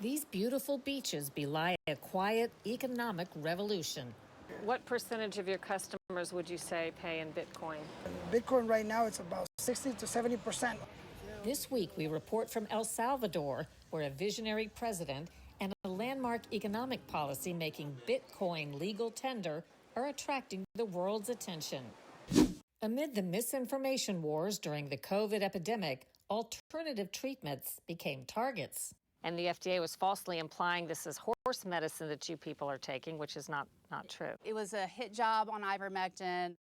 These beautiful beaches belie a quiet economic revolution. What percentage of your customers would you say pay in Bitcoin? Bitcoin right now, it's about 60 to 70%. This week, we report from El Salvador, where a visionary president and a landmark economic policy making Bitcoin legal tender are attracting the world's attention. Amid the misinformation wars during the COVID epidemic, alternative treatments became targets. And the FDA was falsely implying this is horse medicine that you people are taking, which is not true. It was a hit job on ivermectin.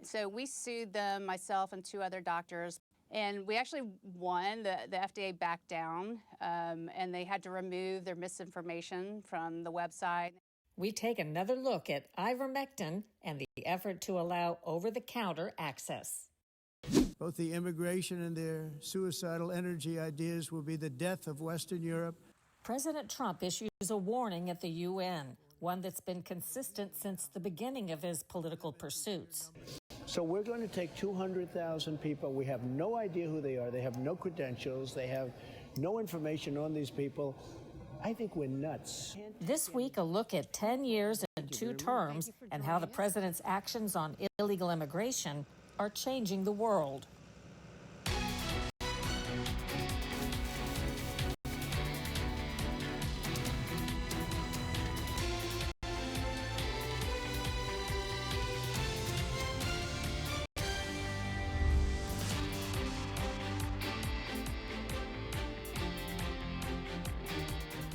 So we sued them, myself and 2 other doctors, and we actually won. The FDA backed down, and they had to remove their misinformation from the website. We take another look at ivermectin and the effort to allow over-the-counter access. Both the immigration and their suicidal energy ideas will be the death of Western Europe. President Trump issues a warning at the UN, one that's been consistent since the beginning of his political pursuits. So we're going to take 200,000 people. We have no idea who they are. They have no credentials. They have no information on these people. I think we're nuts. This week, a look at 10 years and 2 terms and how the president's actions on illegal immigration are changing the world.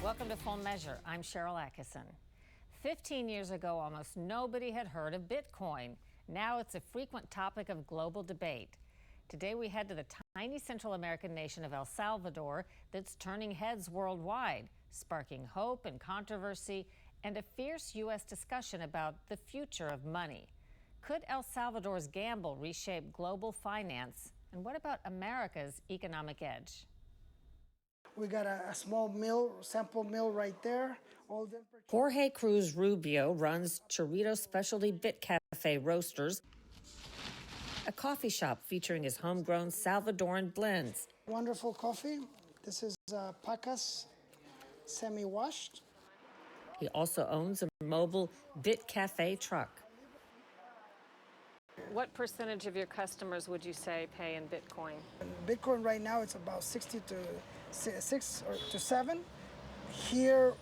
Welcome to Full Measure. I'm Sharyl Attkisson. 15 years ago, almost nobody had heard of Bitcoin. Now it's a frequent topic of global debate. Today we head to the tiny Central American nation of El Salvador that's turning heads worldwide, sparking hope and controversy and a fierce U.S. discussion about the future of money. Could El Salvador's gamble reshape global finance? And what about America's economic edge? We got a small mill, sample mill right there. Jorge Cruz Rubio runs Chorrito Specialty Bit Cafe Roasters, a coffee shop featuring his homegrown Salvadoran blends. Wonderful coffee. This is Pacas semi-washed. He also owns a mobile Bit Cafe truck. What percentage of your customers would you say pay in Bitcoin? Bitcoin right now, it's about 60 to 6 or to 7. Here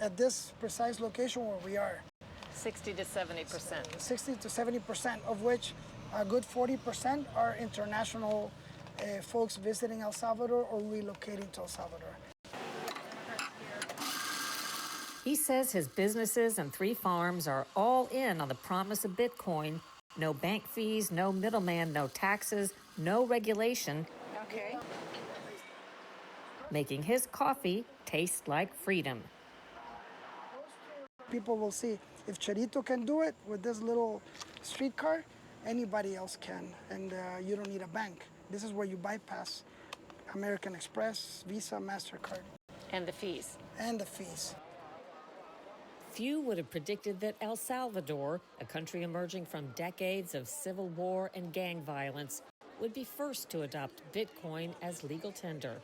at this precise location where we are. 60 to 70%. 60 to 70%, of which a good 40% are international folks visiting El Salvador or relocating to El Salvador. He says his businesses and 3 farms are all in on the promise of Bitcoin. No bank fees, no middleman, no taxes, no regulation. Okay. Making his coffee taste like freedom. People will see if Chorrito can do it with this little streetcar, anybody else can, and you don't need a bank. This is where you bypass American Express, Visa, MasterCard. And the fees. And the fees. Few would have predicted that El Salvador, a country emerging from decades of civil war and gang violence, would be first to adopt Bitcoin as legal tender.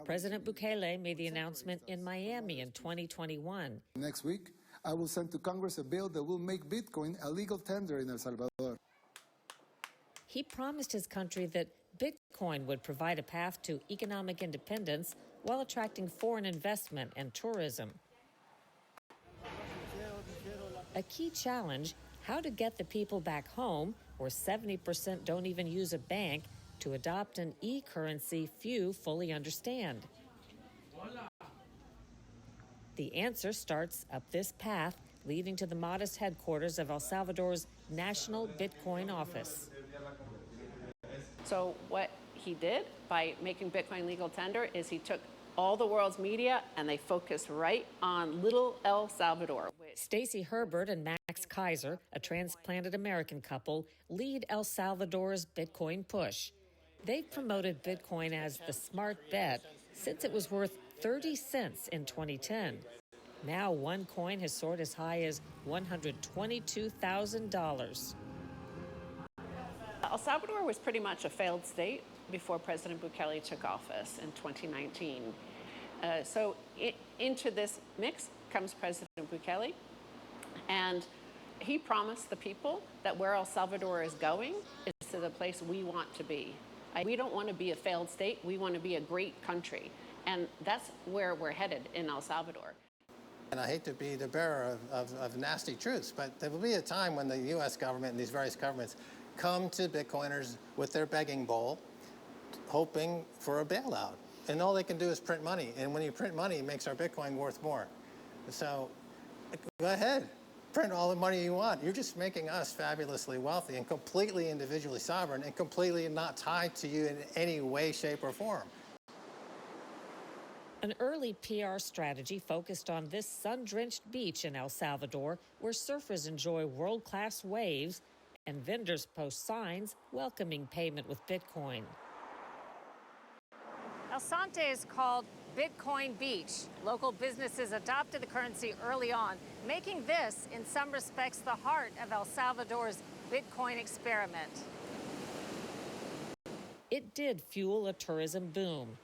President Bukele made the announcement in Miami in 2021. Next week, I will send to Congress a bill that will make Bitcoin a legal tender in El Salvador. He promised his country that Bitcoin would provide a path to economic independence while attracting foreign investment and tourism. A key challenge, how to get the people back home, where 70% don't even use a bank, to adopt an e-currency few fully understand. The answer starts up this path, leading to the modest headquarters of El Salvador's National Bitcoin Office. So what he did by making Bitcoin legal tender is he took all the world's media and they focused right on little El Salvador. Stacey Herbert and Max Kaiser, a transplanted American couple, lead El Salvador's Bitcoin push. They've promoted Bitcoin as the smart bet since it was worth 30 cents in 2010. Now one coin has soared as high as $122,000. El Salvador was pretty much a failed state before President Bukele took office in 2019. Into this mix comes President Bukele, and he promised the people that where El Salvador is going is to the place we want to be. We don't want to be a failed state. We want to be a great country. And that's where we're headed in El Salvador. And I hate to be the bearer of nasty truths, but there will be a time when the U.S. government and these various governments come to Bitcoiners with their begging bowl, hoping for a bailout. And all they can do is print money. And when you print money, it makes our Bitcoin worth more. So go ahead, print all the money you want. You're just making us fabulously wealthy and completely individually sovereign and completely not tied to you in any way, shape, or form. An early PR strategy focused on this sun-drenched beach in El Salvador, where surfers enjoy world-class waves and vendors post signs welcoming payment with Bitcoin. El Sante is called Bitcoin Beach. Local businesses adopted the currency early on, making this, in some respects, the heart of El Salvador's Bitcoin experiment. It did fuel a tourism boom.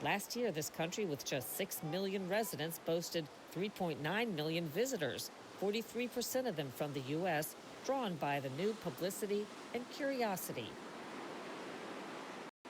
Last year, this country with just 6 million residents boasted 3.9 million visitors, 43% of them from the U.S., drawn by the new publicity and curiosity.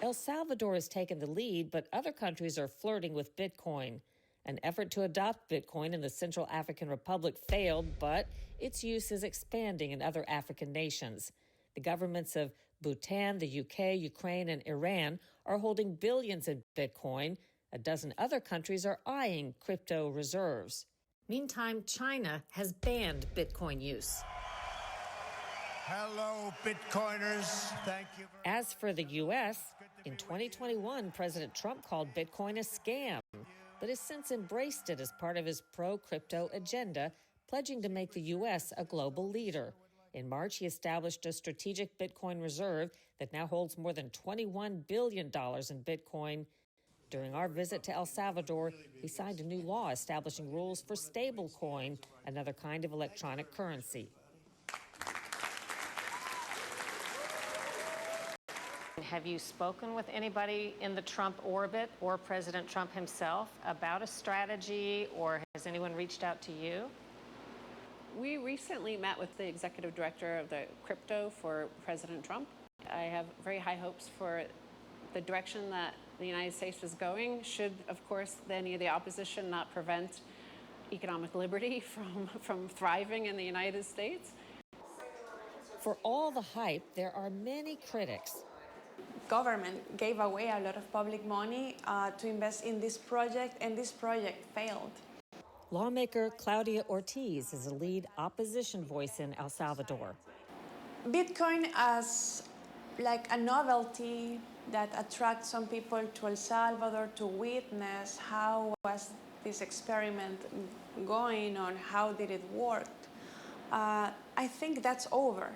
El Salvador has taken the lead, but other countries are flirting with Bitcoin. An effort to adopt Bitcoin in the Central African Republic failed, but its use is expanding in other African nations. The governments of Bhutan, the UK, Ukraine, and Iran are holding billions in Bitcoin. A dozen other countries are eyeing crypto reserves. Meantime, China has banned Bitcoin use. Hello, Bitcoiners. Thank you. As for the U.S., in 2021, President Trump called Bitcoin a scam, but has since embraced it as part of his pro-crypto agenda, pledging to make the U.S. a global leader. In March, he established a strategic Bitcoin reserve that now holds more than $21 billion in Bitcoin. During our visit to El Salvador, he signed a new law establishing rules for stablecoin, another kind of electronic currency. Have you spoken with anybody in the Trump orbit or President Trump himself about a strategy, or has anyone reached out to you? We recently met with the executive director of the crypto for President Trump. I have very high hopes for the direction that the United States is going, should, of course, any of the opposition not prevent economic liberty from thriving in the United States. For all the hype, there are many critics. Government gave away a lot of public money to invest in this project, and this project failed. Lawmaker Claudia Ortiz is a lead opposition voice in El Salvador. Bitcoin as like a novelty that attracts some people to El Salvador to witness how was this experiment going on, how did it work. I think that's over,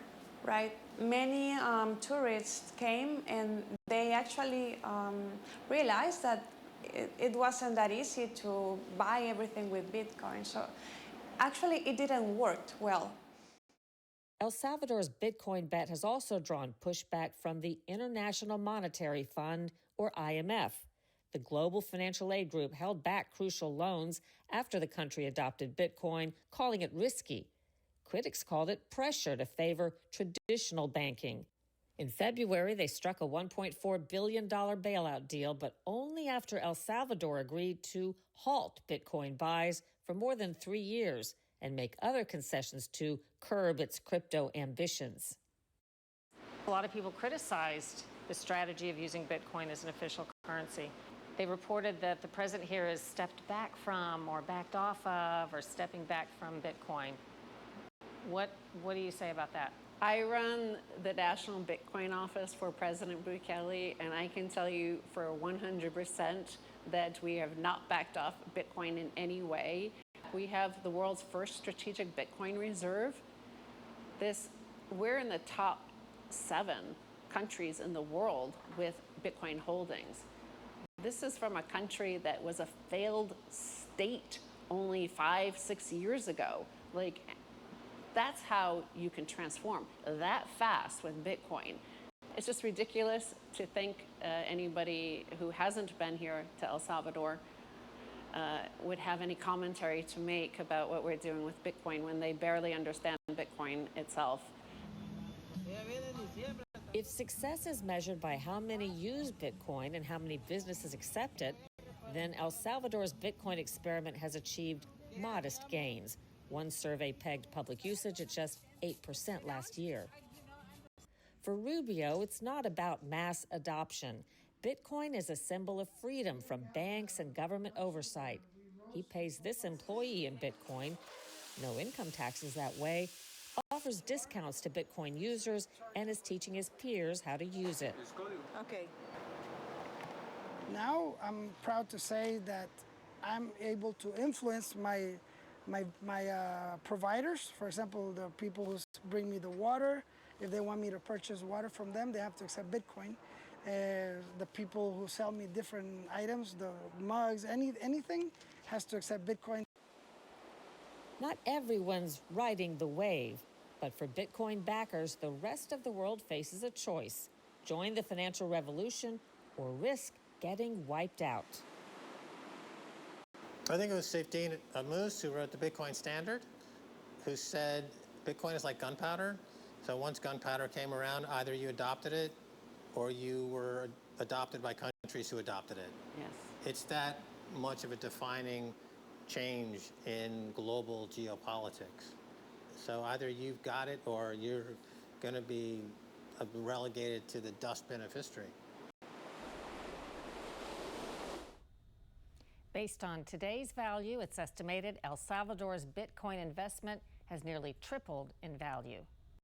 right? Many tourists came and they actually realized that it wasn't that easy to buy everything with Bitcoin. So actually it didn't work well. El Salvador's Bitcoin bet has also drawn pushback from the International Monetary Fund, or IMF. The global financial aid group held back crucial loans after the country adopted Bitcoin, calling it risky. Critics called it pressure to favor traditional banking. In February, they struck a $1.4 billion bailout deal, but only after El Salvador agreed to halt Bitcoin buys for more than 3 years and make other concessions to curb its crypto ambitions. A lot of people criticized the strategy of using Bitcoin as an official currency. They reported that the president here has stepped back from or backed off of or stepping back from Bitcoin. What do you say about that? I run the National Bitcoin Office for President Bukele, and I can tell you for 100% that we have not backed off Bitcoin in any way. We have the world's first strategic Bitcoin reserve. We're in the top 7 countries in the world with Bitcoin holdings. This is from a country that was a failed state only 5-6 years ago. That's how you can transform that fast with Bitcoin. It's just ridiculous to think anybody who hasn't been here to El Salvador would have any commentary to make about what we're doing with Bitcoin when they barely understand Bitcoin itself. If success is measured by how many use Bitcoin and how many businesses accept it, then El Salvador's Bitcoin experiment has achieved modest gains. One survey pegged public usage at just 8% last year. For Rubio, it's not about mass adoption. Bitcoin is a symbol of freedom from banks and government oversight. He pays this employee in Bitcoin, no income taxes that way, offers discounts to Bitcoin users, and is teaching his peers how to use it. Okay. Now I'm proud to say that I'm able to influence my providers. For example, the people who bring me the water, if they want me to purchase water from them, they have to accept Bitcoin. The people who sell me different items, the mugs, anything, has to accept Bitcoin. Not everyone's riding the wave, but for Bitcoin backers, the rest of the world faces a choice: join the financial revolution or risk getting wiped out. I think it was Safdin Ammous who wrote the Bitcoin Standard, who said Bitcoin is like gunpowder. So once gunpowder came around, either you adopted it or you were adopted by countries who adopted it. Yes. It's that much of a defining change in global geopolitics. So either you've got it or you're going to be relegated to the dustbin of history. Based on today's value, it's estimated El Salvador's Bitcoin investment has nearly tripled in value.